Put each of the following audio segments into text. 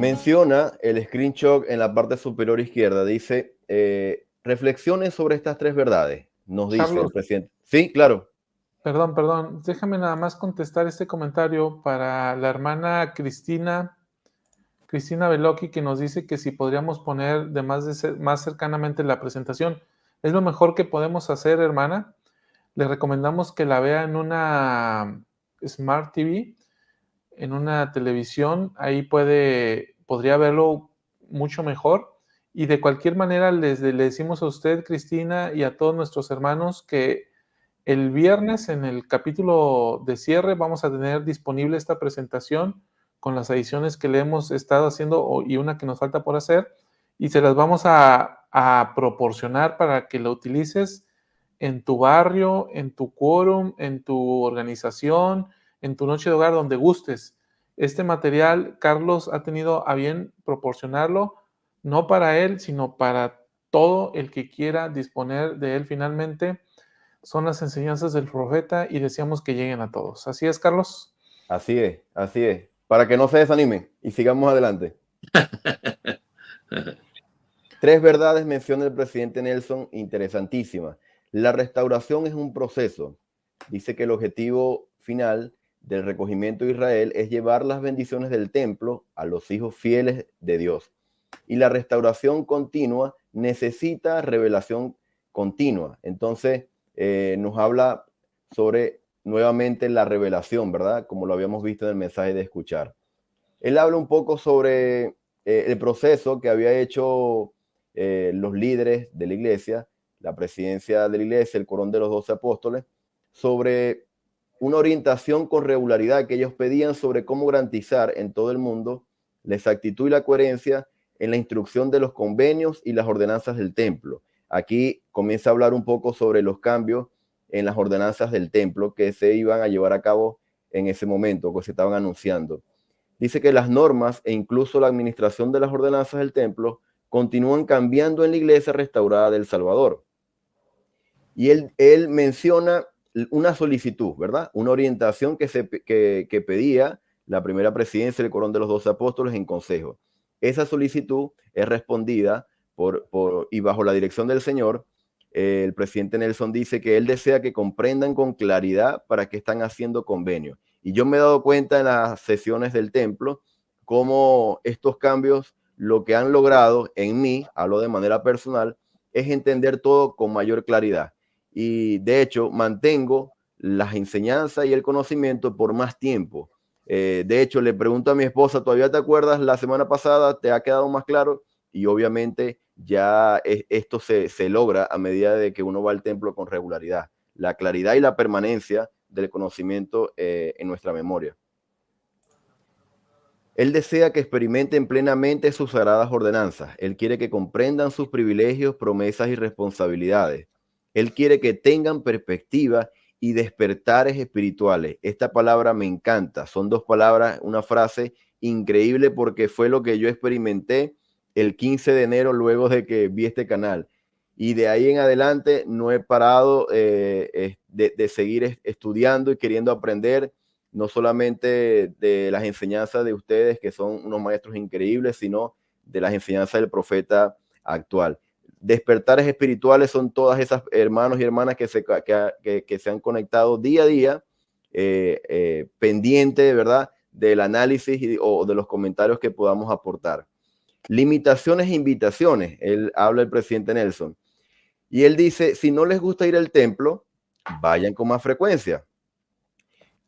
Menciona el screenshot en la parte superior izquierda, dice, reflexiones sobre estas tres verdades, nos dice Carlos, el presidente. Sí, claro. perdón, déjame nada más contestar este comentario para la hermana Cristina Belocchi, que nos dice que si podríamos poner más cercanamente la presentación. Es lo mejor que podemos hacer, hermana. Le recomendamos que la vea en una Smart TV, en una televisión. Ahí podría verlo mucho mejor. Y de cualquier manera le decimos a usted, Cristina, y a todos nuestros hermanos que el viernes en el capítulo de cierre vamos a tener disponible esta presentación con las ediciones que le hemos estado haciendo y una que nos falta por hacer, y se las vamos a proporcionar para que la utilices en tu barrio, en tu quórum, en tu organización, en tu noche de hogar, donde gustes. Este material, Carlos ha tenido a bien proporcionarlo, no para él, sino para todo el que quiera disponer de él finalmente. Son las enseñanzas del profeta y deseamos que lleguen a todos. ¿Así es, Carlos? Así es, así es. Para que no se desanimen y sigamos adelante. Tres verdades menciona el presidente Nelson, interesantísimas. La restauración es un proceso. Dice que el objetivo final del recogimiento de Israel es llevar las bendiciones del templo a los hijos fieles de Dios. Y la restauración continua necesita revelación continua. Entonces, nos habla sobre nuevamente la revelación, ¿verdad? Como lo habíamos visto en el mensaje de escuchar. Él habla un poco sobre el proceso que había hecho los líderes de la iglesia, la presidencia de la iglesia, el corón de los 12 apóstoles, sobre una orientación con regularidad que ellos pedían sobre cómo garantizar en todo el mundo la exactitud y la coherencia en la instrucción de los convenios y las ordenanzas del templo. Aquí comienza a hablar un poco sobre los cambios en las ordenanzas del templo que se iban a llevar a cabo en ese momento, que se estaban anunciando. Dice que las normas e incluso la administración de las ordenanzas del templo continúan cambiando en la iglesia restaurada del Salvador. Y él menciona una solicitud, ¿verdad? Una orientación que pedía la primera presidencia del Corón de los 12 Apóstoles en consejo. Esa solicitud es respondida y bajo la dirección del Señor, el presidente Nelson dice que él desea que comprendan con claridad para qué están haciendo convenios. Y yo me he dado cuenta en las sesiones del templo cómo estos cambios lo que han logrado en mí, hablo de manera personal, es entender todo con mayor claridad. Y de hecho mantengo las enseñanzas y el conocimiento por más tiempo. De hecho, le pregunto a mi esposa, ¿todavía te acuerdas la semana pasada? ¿Te ha quedado más claro? Y obviamente ya esto se logra a medida de que uno va al templo con regularidad. La claridad y la permanencia del conocimiento en nuestra memoria. Él desea que experimenten plenamente sus sagradas ordenanzas. Él quiere que comprendan sus privilegios, promesas y responsabilidades. Él quiere que tengan perspectiva y despertares espirituales. Esta palabra me encanta. Son dos palabras, una frase increíble porque fue lo que yo experimenté el 15 de enero luego de que vi este canal. Y de ahí en adelante no he parado de seguir estudiando y queriendo aprender, no solamente de las enseñanzas de ustedes, que son unos maestros increíbles, sino de las enseñanzas del profeta actual. Despertares espirituales son todas esas hermanos y hermanas que se han conectado día a día, pendiente, ¿verdad?, del análisis o de los comentarios que podamos aportar. Limitaciones e invitaciones, él habla el presidente Nelson. Y él dice, si no les gusta ir al templo, vayan con más frecuencia.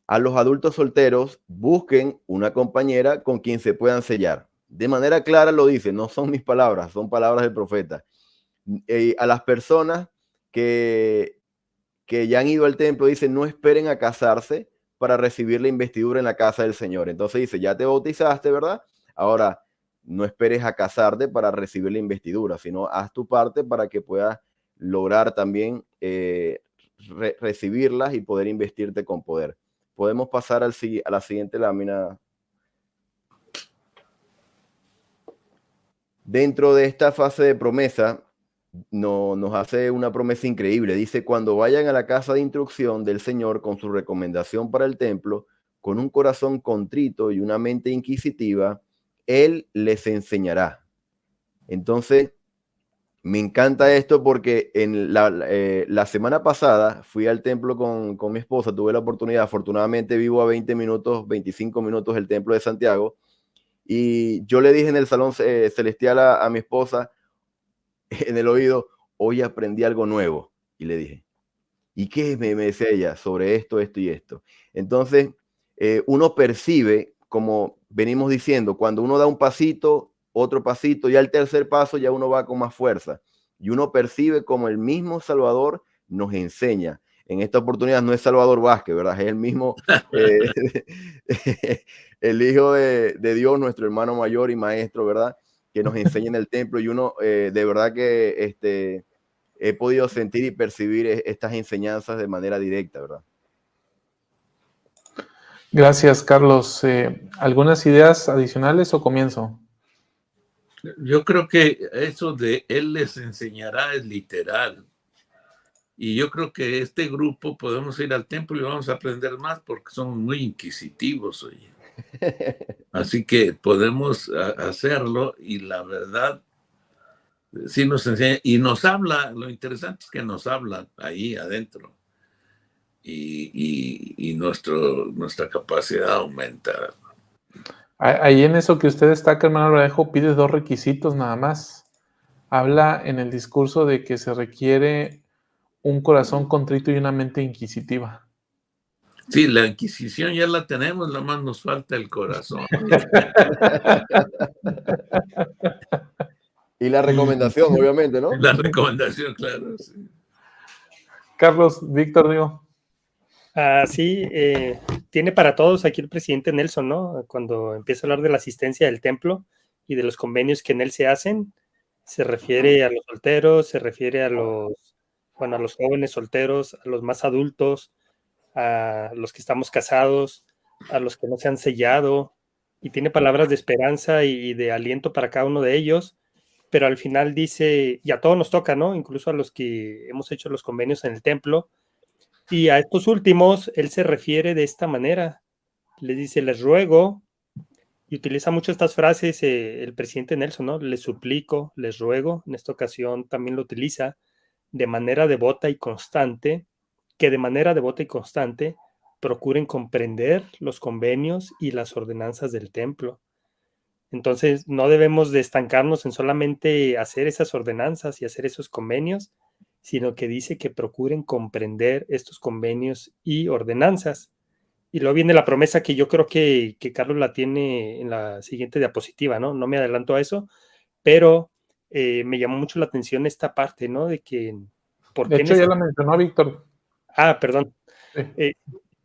A los adultos solteros, busquen una compañera con quien se puedan sellar. De manera clara lo dice, no son mis palabras, son palabras del profeta. A las personas que ya han ido al templo, dice, no esperen a casarse para recibir la investidura en la casa del Señor. Entonces dice, ya te bautizaste, ¿verdad? Ahora, no esperes a casarte para recibir la investidura, sino haz tu parte para que puedas lograr también recibirlas y poder investirte con poder. Podemos pasar a la siguiente lámina. Dentro de esta fase de promesa, nos hace una promesa increíble. Dice, cuando vayan a la casa de instrucción del Señor con su recomendación para el templo, con un corazón contrito y una mente inquisitiva, Él les enseñará. Entonces, me encanta esto porque en la semana pasada fui al templo con mi esposa, tuve la oportunidad, afortunadamente vivo a 20 minutos, 25 minutos del templo de Santiago, y yo le dije en el salón celestial a mi esposa, en el oído, hoy aprendí algo nuevo, y le dije, ¿y qué? Me decía ella, sobre esto, esto y esto. Entonces, uno percibe, como venimos diciendo, cuando uno da un pasito, otro pasito, y al tercer paso ya uno va con más fuerza. Y uno percibe como el mismo Salvador nos enseña. En esta oportunidad no es Salvador Vázquez, ¿verdad? Es el mismo, el Hijo de Dios, nuestro hermano mayor y maestro, ¿verdad? Que nos enseña en el templo, y uno de verdad que he podido sentir y percibir estas enseñanzas de manera directa, ¿verdad? Gracias, Carlos. ¿Algunas ideas adicionales o comienzo? Yo creo que eso de Él les enseñará es literal. Y yo creo que este grupo podemos ir al templo y vamos a aprender más porque somos muy inquisitivos, oye. Así que podemos hacerlo, y la verdad sí nos enseña y nos habla. Lo interesante es que nos habla ahí adentro, y nuestra capacidad aumenta. Ahí en eso que usted destaca, hermano Alejo, pide 2 requisitos nada más. Habla en el discurso de que se requiere un corazón contrito y una mente inquisitiva. Sí, la Inquisición ya la tenemos, nada más nos falta el corazón. Y la recomendación, obviamente, ¿no? La recomendación, claro. Sí. Carlos, Víctor, digo. Sí, tiene para todos aquí el presidente Nelson, ¿no? Cuando empieza a hablar de la asistencia del templo y de los convenios que en él se hacen, se refiere a los solteros, se refiere a los jóvenes solteros, a los más adultos, a los que estamos casados, a los que no se han sellado, y tiene palabras de esperanza y de aliento para cada uno de ellos, pero al final dice, y a todos nos toca, ¿no? Incluso a los que hemos hecho los convenios en el templo, y a estos últimos, él se refiere de esta manera. Les dice, les ruego, y utiliza mucho estas frases el presidente Nelson, ¿no? Les suplico, les ruego, en esta ocasión también lo utiliza, de manera devota y constante, que de manera devota y constante procuren comprender los convenios y las ordenanzas del templo. Entonces, no debemos de estancarnos en solamente hacer esas ordenanzas y hacer esos convenios, sino que dice que procuren comprender estos convenios y ordenanzas. Y luego viene la promesa que yo creo que Carlos la tiene en la siguiente diapositiva, ¿no? No me adelanto a eso, pero me llamó mucho la atención esta parte, ¿no? De que... De hecho, ya la mencionó Víctor. Perdón. Sí.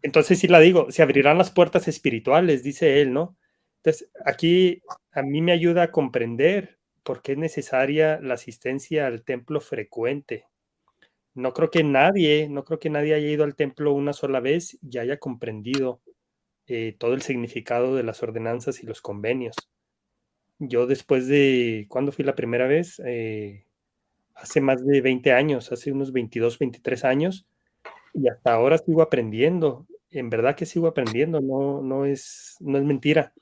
Entonces sí la digo, se abrirán las puertas espirituales, dice él, ¿no? Entonces, aquí a mí me ayuda a comprender por qué es necesaria la asistencia al templo frecuente. No creo que nadie haya ido al templo una sola vez y haya comprendido todo el significado de las ordenanzas y los convenios. Yo después de, ¿cuándo fui la primera vez? Hace más de 20 años, hace unos 22, 23 años, y hasta ahora sigo aprendiendo. En verdad que sigo aprendiendo, no es mentira.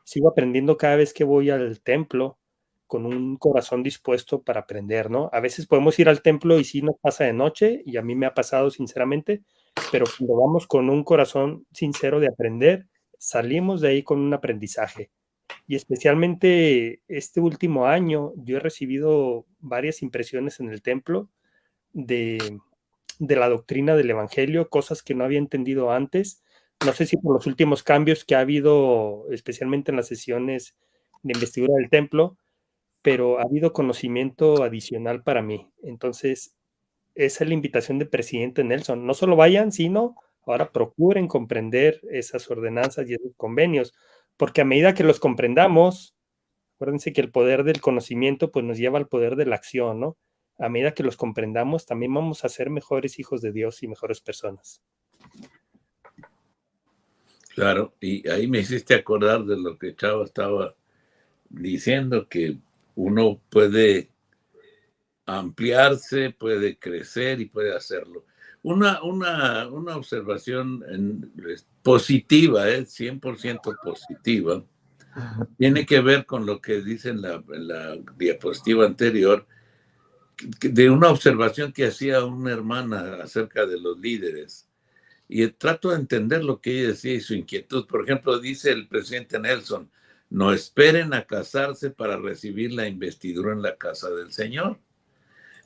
Sigo aprendiendo cada vez que voy al templo con un corazón dispuesto para aprender, ¿no? A veces podemos ir al templo y sí nos pasa de noche, y a mí me ha pasado sinceramente, pero cuando vamos con un corazón sincero de aprender, salimos de ahí con un aprendizaje. Y especialmente este último año, yo he recibido varias impresiones en el templo de la doctrina del evangelio, cosas que no había entendido antes. No sé si por los últimos cambios que ha habido, especialmente en las sesiones de investidura del templo, pero ha habido conocimiento adicional para mí. Entonces, esa es la invitación del presidente Nelson. No solo vayan, sino ahora procuren comprender esas ordenanzas y esos convenios, porque a medida que los comprendamos, acuérdense que el poder del conocimiento pues nos lleva al poder de la acción, ¿no? A medida que los comprendamos, también vamos a ser mejores hijos de Dios y mejores personas. Claro, y ahí me hiciste acordar de lo que Chava estaba diciendo, que uno puede ampliarse, puede crecer y puede hacerlo. Una observación positiva, 100% positiva, tiene que ver con lo que dice en la diapositiva anterior, de una observación que hacía una hermana acerca de los líderes. Y trato de entender lo que ella decía y su inquietud. Por ejemplo, dice el presidente Nelson, no esperen a casarse para recibir la investidura en la casa del Señor.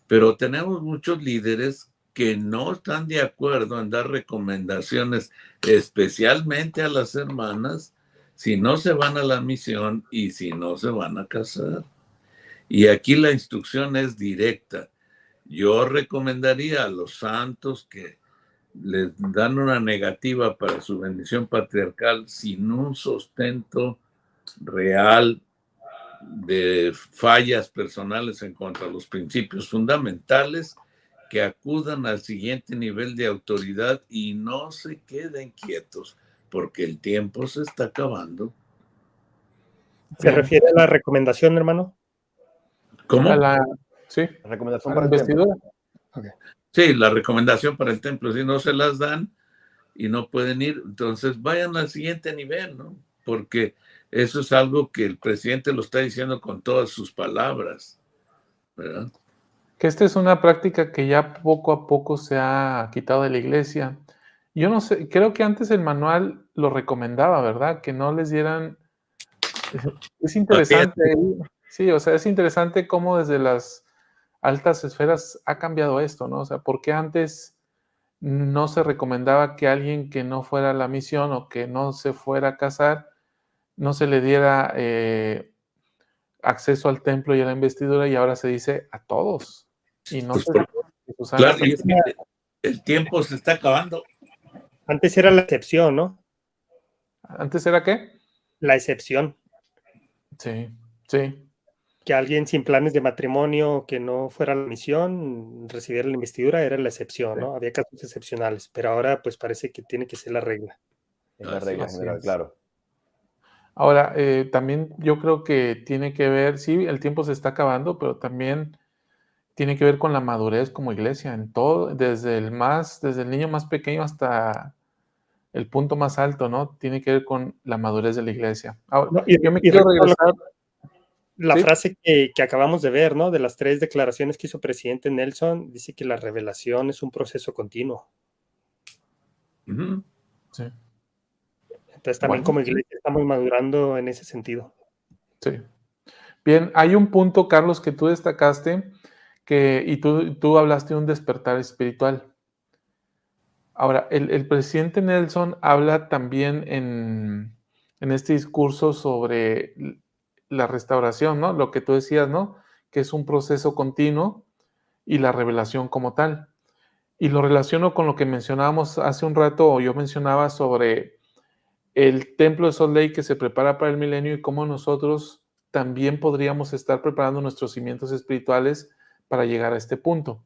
Pero tenemos muchos líderes que no están de acuerdo en dar recomendaciones, especialmente a las hermanas, si no se van a la misión y si no se van a casar. Y aquí la instrucción es directa. Yo recomendaría a los santos que les dan una negativa para su bendición patriarcal sin un sustento real de fallas personales en cuanto a los principios fundamentales, que acudan al siguiente nivel de autoridad y no se queden quietos, porque el tiempo se está acabando. ¿Se refiere a la recomendación, hermano? ¿Cómo? Sí, Recomendación a para la el templo. investidura. Okay. Sí, la recomendación para el templo, si no se las dan y no pueden ir, entonces vayan al siguiente nivel, ¿no? Porque eso es algo que el presidente lo está diciendo con todas sus palabras, ¿verdad? Que esta es una práctica que ya poco a poco se ha quitado de la iglesia. Yo no sé, creo que antes el manual lo recomendaba, ¿verdad? Que no les dieran... Es interesante, sí, o sea, es interesante cómo desde las altas esferas ha cambiado esto, ¿no? O sea, ¿por qué antes no se recomendaba que alguien que no fuera a la misión o que no se fuera a casar, no se le diera acceso al templo y a la investidura, y ahora se dice a todos? Y no Pues se claro, y es que el tiempo se está acabando. Antes era la excepción, ¿no? ¿Antes era qué? La excepción. Sí, sí. Que alguien sin planes de matrimonio que no fuera a la misión recibiera la investidura era la excepción, ¿no? Había casos excepcionales, pero ahora pues parece que tiene que ser la regla. Es la regla general, claro. Ahora, también yo creo que tiene que ver, sí, el tiempo se está acabando, pero también tiene que ver con la madurez como iglesia, en todo, desde el niño más pequeño hasta el punto más alto, ¿no? Tiene que ver con la madurez de la iglesia. Ahora, No, yo me quiero regresar. La ¿sí? frase que acabamos de ver, ¿no? De las 3 declaraciones que hizo presidente Nelson, dice que la revelación es un proceso continuo. Sí. Entonces también como iglesia estamos madurando en ese sentido. Sí. Bien, hay un punto, Carlos, que tú destacaste, y tú hablaste de un despertar espiritual. Ahora, el presidente Nelson habla también en este discurso sobre la restauración, ¿no? Lo que tú decías, ¿no? Que es un proceso continuo y la revelación como tal. Y lo relaciono con lo que mencionábamos hace un rato, o yo mencionaba sobre el templo de Salt Lake que se prepara para el milenio y cómo nosotros también podríamos estar preparando nuestros cimientos espirituales para llegar a este punto.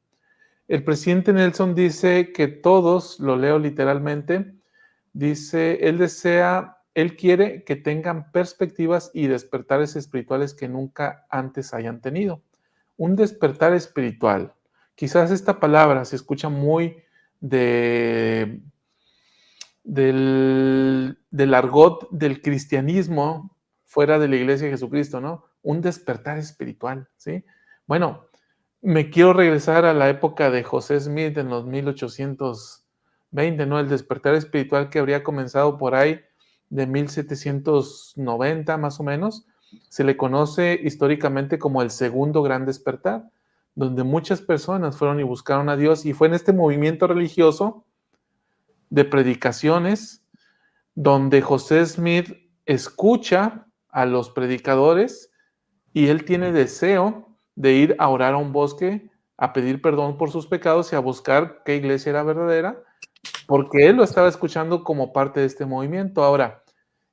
El presidente Nelson dice que todos, lo leo literalmente, dice, él quiere que tengan perspectivas y despertares espirituales que nunca antes hayan tenido. Un despertar espiritual. Quizás esta palabra se escucha muy del argot del cristianismo fuera de la iglesia de Jesucristo, ¿no? Un despertar espiritual, ¿sí? Bueno, me quiero regresar a la época de José Smith en los 1820, ¿no? El despertar espiritual que habría comenzado por ahí de 1790 más o menos, se le conoce históricamente como el segundo gran despertar, donde muchas personas fueron y buscaron a Dios, y fue en este movimiento religioso de predicaciones donde José Smith escucha a los predicadores y él tiene deseo de ir a orar a un bosque, a pedir perdón por sus pecados y a buscar qué iglesia era verdadera, porque él lo estaba escuchando como parte de este movimiento. Ahora,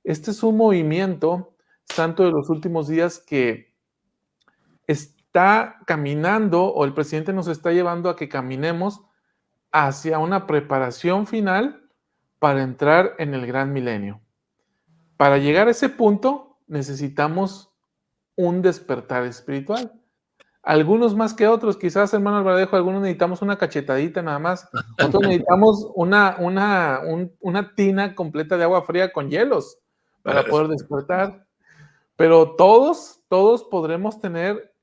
este es un movimiento santo de los últimos días que está caminando, o el presidente nos está llevando a que caminemos hacia una preparación final para entrar en el gran milenio. Para llegar a ese punto necesitamos un despertar espiritual. Algunos más que otros, quizás, hermano Alvarejo, algunos necesitamos una cachetadita nada más, otros necesitamos una tina completa de agua fría con hielos para poder despertar. Pero todos podremos tener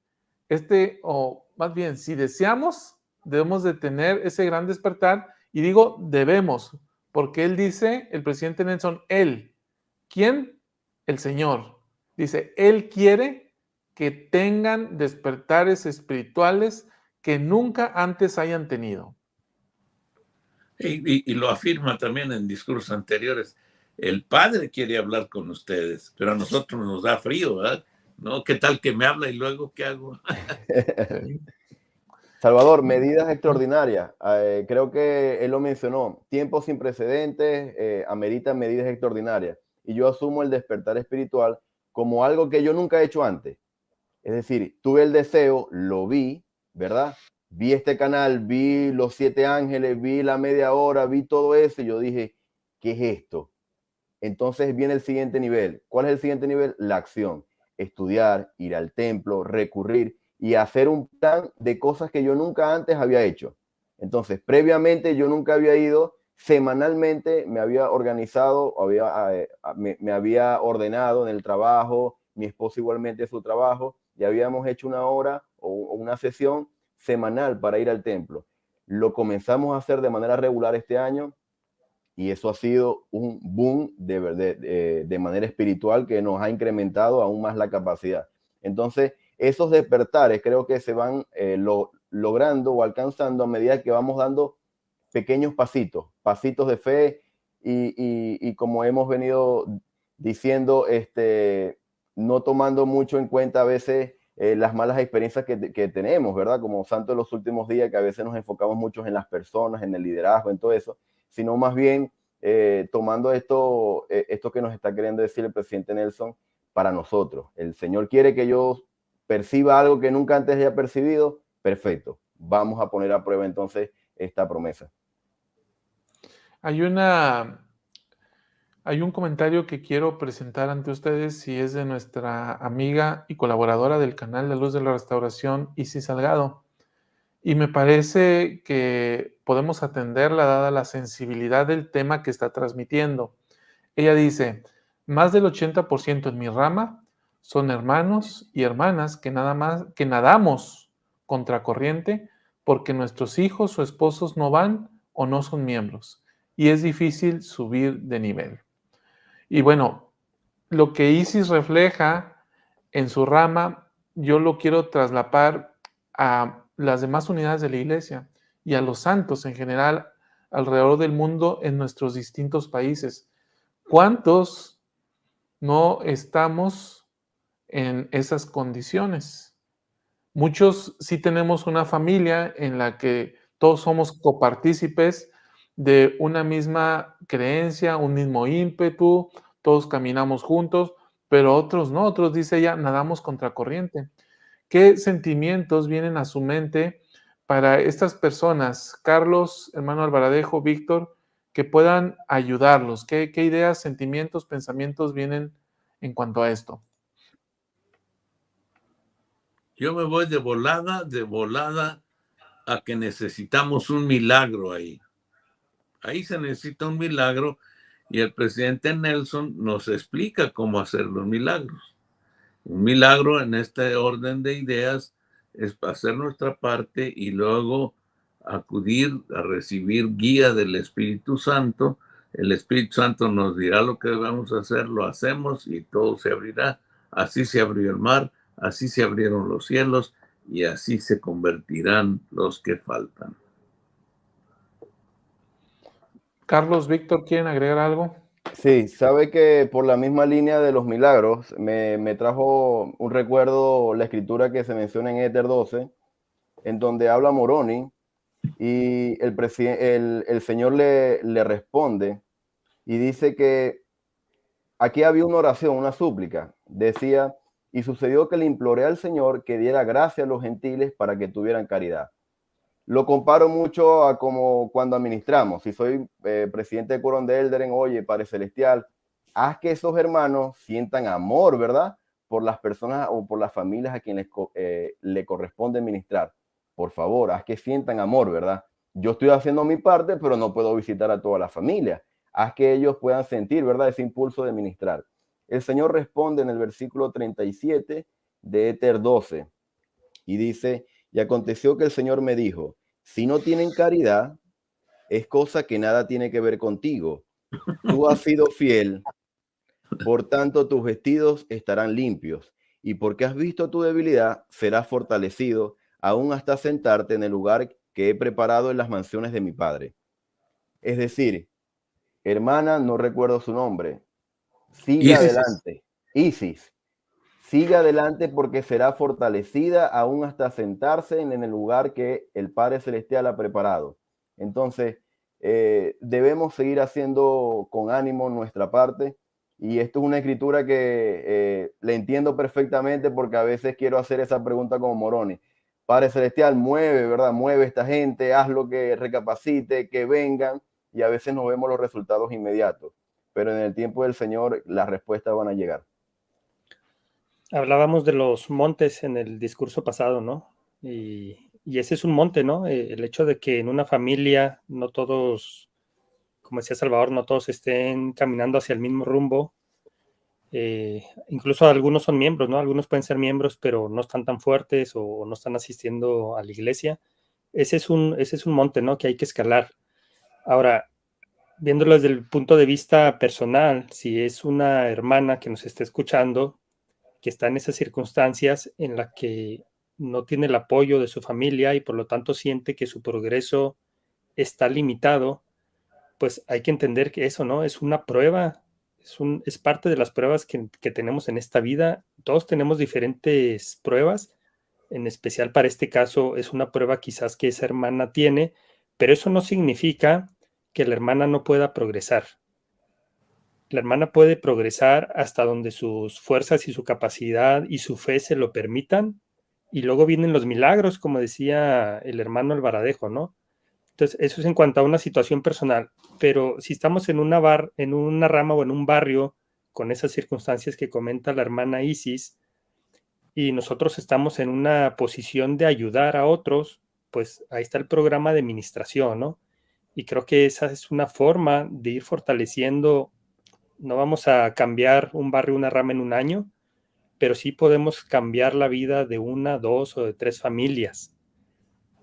o más bien, si deseamos, debemos de tener ese gran despertar, y digo debemos, porque él dice, el presidente Nelson, él, ¿quién? El Señor. Dice, él quiere que tengan despertares espirituales que nunca antes hayan tenido. Y lo afirma también en discursos anteriores. El Padre quiere hablar con ustedes, pero a nosotros nos da frío, ¿verdad? ¿No? ¿Qué tal que me habla y luego qué hago? Salvador, medidas extraordinarias. Creo que él lo mencionó. Tiempos sin precedentes ameritan medidas extraordinarias. Y yo asumo el despertar espiritual como algo que yo nunca he hecho antes. Es decir, tuve el deseo, lo vi, ¿verdad? Vi este canal, vi los 7 ángeles, vi la media hora, vi todo eso y yo dije, ¿qué es esto? Entonces viene el siguiente nivel. ¿Cuál es el siguiente nivel? La acción. Estudiar, ir al templo, recurrir y hacer un plan de cosas que yo nunca antes había hecho. Entonces, previamente yo nunca había ido, semanalmente me había organizado, me había ordenado en el trabajo, mi esposa igualmente su trabajo, y habíamos hecho una hora o una sesión semanal para ir al templo. Lo comenzamos a hacer de manera regular este año y eso ha sido un boom de manera espiritual que nos ha incrementado aún más la capacidad. Entonces, esos despertares creo que se van logrando o alcanzando a medida que vamos dando pequeños pasitos de fe y como hemos venido diciendo, no tomando mucho en cuenta a veces las malas experiencias que tenemos, ¿verdad? Como santo de los últimos días, que a veces nos enfocamos mucho en las personas, en el liderazgo, en todo eso, sino más bien tomando esto que nos está queriendo decir el presidente Nelson para nosotros. El Señor quiere que yo perciba algo que nunca antes haya percibido. Perfecto. Vamos a poner a prueba entonces esta promesa. Hay un comentario que quiero presentar ante ustedes y es de nuestra amiga y colaboradora del canal La Luz de la Restauración, Isis Salgado. Y me parece que podemos atenderla dada la sensibilidad del tema que está transmitiendo. Ella dice, más del 80% en mi rama son hermanos y hermanas que nadamos contracorriente porque nuestros hijos o esposos no van o no son miembros y es difícil subir de nivel. Y bueno, lo que Isis refleja en su rama, yo lo quiero traslapar a las demás unidades de la iglesia y a los santos en general alrededor del mundo en nuestros distintos países. ¿Cuántos no estamos en esas condiciones? Muchos sí tenemos una familia en la que todos somos copartícipes de una misma creencia, un mismo ímpetu, todos caminamos juntos, pero otros no, otros, dice ella, nadamos contracorriente. ¿Qué sentimientos vienen a su mente para estas personas, Carlos, hermano Alvaradejo, Víctor, que puedan ayudarlos? ¿Qué ideas, sentimientos, pensamientos vienen en cuanto a esto? Yo me voy de volada a que necesitamos un milagro ahí. Ahí se necesita un milagro y el presidente Nelson nos explica cómo hacer los milagros. Un milagro en este orden de ideas es hacer nuestra parte y luego acudir a recibir guía del Espíritu Santo. El Espíritu Santo nos dirá lo que debemos hacer, lo hacemos y todo se abrirá. Así se abrió el mar, así se abrieron los cielos y así se convertirán los que faltan. Carlos, Víctor, ¿quieren agregar algo? Sí, sabe que por la misma línea de los milagros me trajo un recuerdo la escritura que se menciona en Éter 12, en donde habla Moroni y el Señor le responde y dice que aquí había una oración, una súplica. Decía, y sucedió que le imploré al Señor que diera gracia a los gentiles para que tuvieran caridad. Lo comparo mucho a como cuando administramos. Si soy presidente de Quórum de Elderen, oye, Padre Celestial, haz que esos hermanos sientan amor, ¿verdad? Por las personas o por las familias a quienes le corresponde ministrar. Por favor, haz que sientan amor, ¿verdad? Yo estoy haciendo mi parte, pero no puedo visitar a toda la familia. Haz que ellos puedan sentir, ¿verdad? Ese impulso de ministrar. el Señor responde en el versículo 37 de Éter 12 y dice, y aconteció que el Señor me dijo, si no tienen caridad, es cosa que nada tiene que ver contigo. Tú has sido fiel, por tanto tus vestidos estarán limpios, y porque has visto tu debilidad, serás fortalecido, aún hasta sentarte en el lugar que he preparado en las mansiones de mi Padre. Es decir, hermana, no recuerdo su nombre, siga adelante. Isis, siga adelante porque será fortalecida aún hasta sentarse en el lugar que el Padre Celestial ha preparado. Entonces, debemos seguir haciendo con ánimo nuestra parte. Y esto es una escritura que le entiendo perfectamente porque a veces quiero hacer esa pregunta como Moroni. Padre Celestial, mueve, ¿verdad? Mueve esta gente, haz lo que recapacite, que vengan. Y a veces no vemos los resultados inmediatos. Pero en el tiempo del Señor, las respuestas van a llegar. Hablábamos de los montes en el discurso pasado, ¿no? Y ese es un monte, ¿no? El hecho de que en una familia no todos, como decía Salvador, no todos estén caminando hacia el mismo rumbo. Incluso algunos son miembros, ¿no? Algunos pueden ser miembros, pero no están tan fuertes o no están asistiendo a la iglesia. Ese es un monte, ¿no? Que hay que escalar. Ahora, viéndolo desde el punto de vista personal, si es una hermana que nos está escuchando, que está en esas circunstancias en la que no tiene el apoyo de su familia y por lo tanto siente que su progreso está limitado, pues hay que entender que eso, ¿no? Es una prueba, es parte de las pruebas que tenemos en esta vida. Todos tenemos diferentes pruebas, en especial para este caso es una prueba quizás que esa hermana tiene, pero eso no significa que la hermana no pueda progresar. La hermana puede progresar hasta donde sus fuerzas y su capacidad y su fe se lo permitan, y luego vienen los milagros, como decía el hermano Alvaradejo, ¿no? Entonces, eso es en cuanto a una situación personal, pero si estamos en una rama o en un barrio con esas circunstancias que comenta la hermana Isis, y nosotros estamos en una posición de ayudar a otros, pues ahí está el programa de ministración, ¿no? Y creo que esa es una forma de ir fortaleciendo. No vamos a cambiar un barrio, una rama en un año, pero sí podemos cambiar la vida de una, dos o de tres familias.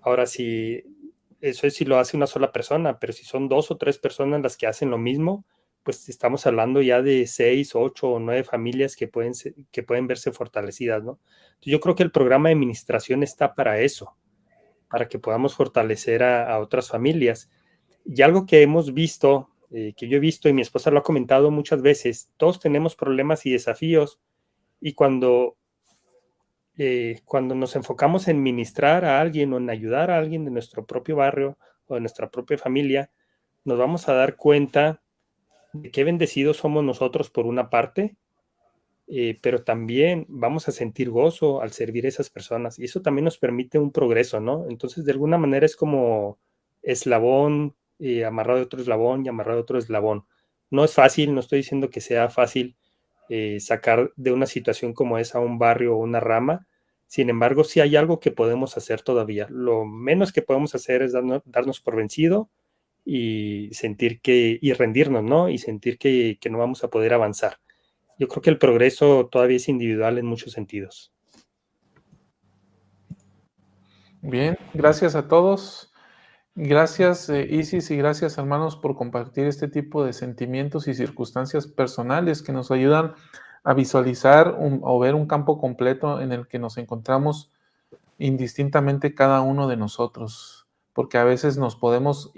Ahora, eso es si lo hace una sola persona, pero si son dos o tres personas las que hacen lo mismo, pues estamos hablando ya de 6, 8 o 9 familias que pueden verse fortalecidas, ¿no? Entonces, yo creo que el programa de administración está para eso, para que podamos fortalecer a otras familias. Y algo que hemos visto, que yo he visto y mi esposa lo ha comentado muchas veces, todos tenemos problemas y desafíos, y cuando nos enfocamos en ministrar a alguien o en ayudar a alguien de nuestro propio barrio o de nuestra propia familia, nos vamos a dar cuenta de qué bendecidos somos nosotros por una parte, pero también vamos a sentir gozo al servir a esas personas, y eso también nos permite un progreso, ¿no? Entonces, de alguna manera es como eslabón amarrado de otro eslabón y amarrado de otro eslabón. No es fácil, no estoy diciendo que sea fácil sacar de una situación como esa un barrio o una rama. Sin embargo, sí hay algo que podemos hacer todavía. Lo menos que podemos hacer es darnos por vencido y rendirnos, ¿no? Y sentir que no vamos a poder avanzar. Yo creo que el progreso todavía es individual en muchos sentidos. Bien, gracias a todos. Gracias, Isis, y gracias, hermanos, por compartir este tipo de sentimientos y circunstancias personales que nos ayudan a visualizar o ver un campo completo en el que nos encontramos indistintamente cada uno de nosotros, porque a veces nos podemos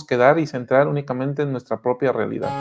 quedar y centrar únicamente en nuestra propia realidad.